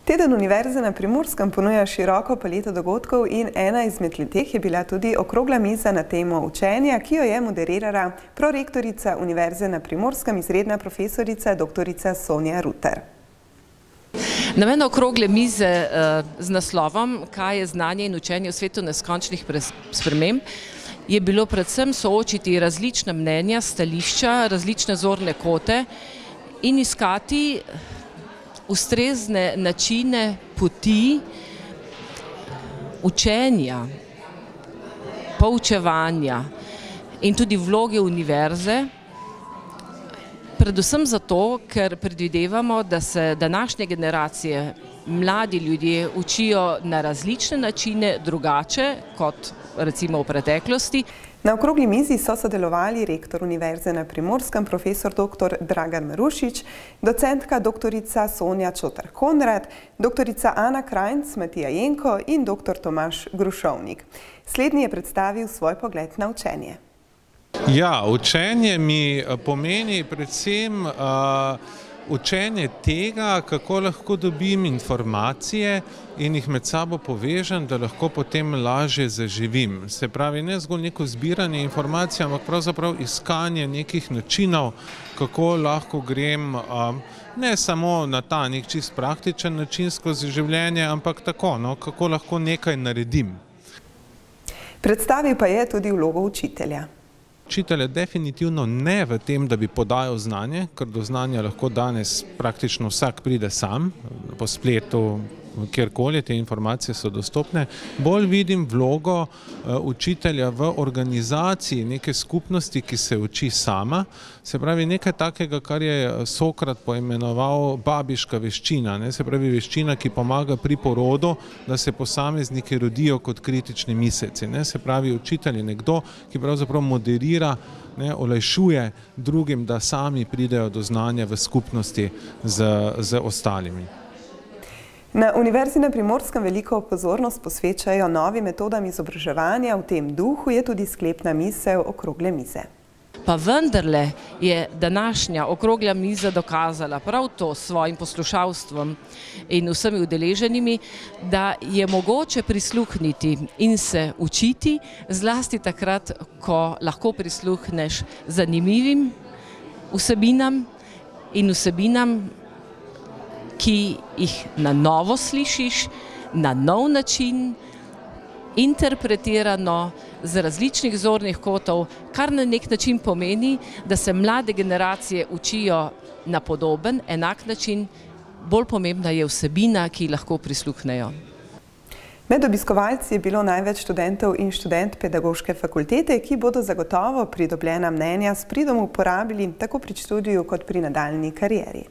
Teden Univerze na Primorskem ponuja široko paleto dogodkov in ena izmed leteh je bila tudi okrogla miza na temo učenja, ki jo je moderirala prorektorica Univerze na Primorskem, izredna profesorica dr. Sonja Rutar. Namen okrogle mize z naslovom Kaj je znanje in učenje v svetu neskončnih sprememb je bilo predvsem soočiti različna mnenja, stališča, različne zorne kote in iskati ustrezne načine, poti učenja, poučevanja in tudi vloge univerze, predvsem zato, ker predvidevamo, da se današnje generacije, mladi ljudje učijo na različne načine, drugače kot recimo v preteklosti. Na okrogli mizi so sodelovali rektor Univerze na Primorskem, profesor dr. Dragan Marušič, docentka dr. Sonja Čotar-Konrad, dr. Ana Krajnc, Matija Jenko in dr. Tomaž Grušovnik. Slednji je predstavil svoj pogled na učenje. Ja, učenje mi pomeni predvsem učenje tega, kako lahko dobim informacije in jih med sabo povežem, da lahko potem lažje zaživim. Se pravi, ne zgolj neko zbiranje informacij, ampak pravzaprav iskanje nekih načinov, kako lahko grem ne samo na ta nek čist praktičen način skozi življenje, ampak tako, kako lahko nekaj naredim. Predstavil pa je tudi vlogo učitelja. Učitelj je definitivno ne v tem, da bi podajal znanje, ker do znanja lahko danes praktično vsak pride sam, po spletu, kjerkoli, te informacije so dostopne. Bolj vidim vlogo učitelja v organizaciji neke skupnosti, ki se uči sama, se pravi nekaj takega, kar je Sokrat poimenoval babiška veščina, se pravi veščina, ki pomaga pri porodu, da se posamezniki rodijo kot kritični miselci. Se pravi, učitelj je nekdo, ki pravzaprav moderira, olajšuje drugim, da sami pridejo do znanja v skupnosti z ostalimi. Na Univerzi na Primorskem veliko pozornost posvečajo novim metodam izobraževanja, v tem duhu je tudi sklepna misel okrogle mize. Pa vendarle je današnja okrogla miza dokazala prav to s svojim poslušalstvom in vsemi udeleženimi, da je mogoče prisluhniti in se učiti, zlasti takrat, ko lahko prisluhneš zanimivim vsebinam in vsebinam, ki jih na novo slišiš, na nov način, interpretirano z različnih zornih kotov, kar na nek način pomeni, da se mlade generacije učijo na podoben, enak način, bolj pomembna je vsebina, ki lahko prisluhnejo. Med obiskovalci je bilo največ študentov in študent pedagoške fakultete, ki bodo zagotovo pridobljena mnenja s pridom uporabili tako pri študiju kot pri nadaljnji karieri.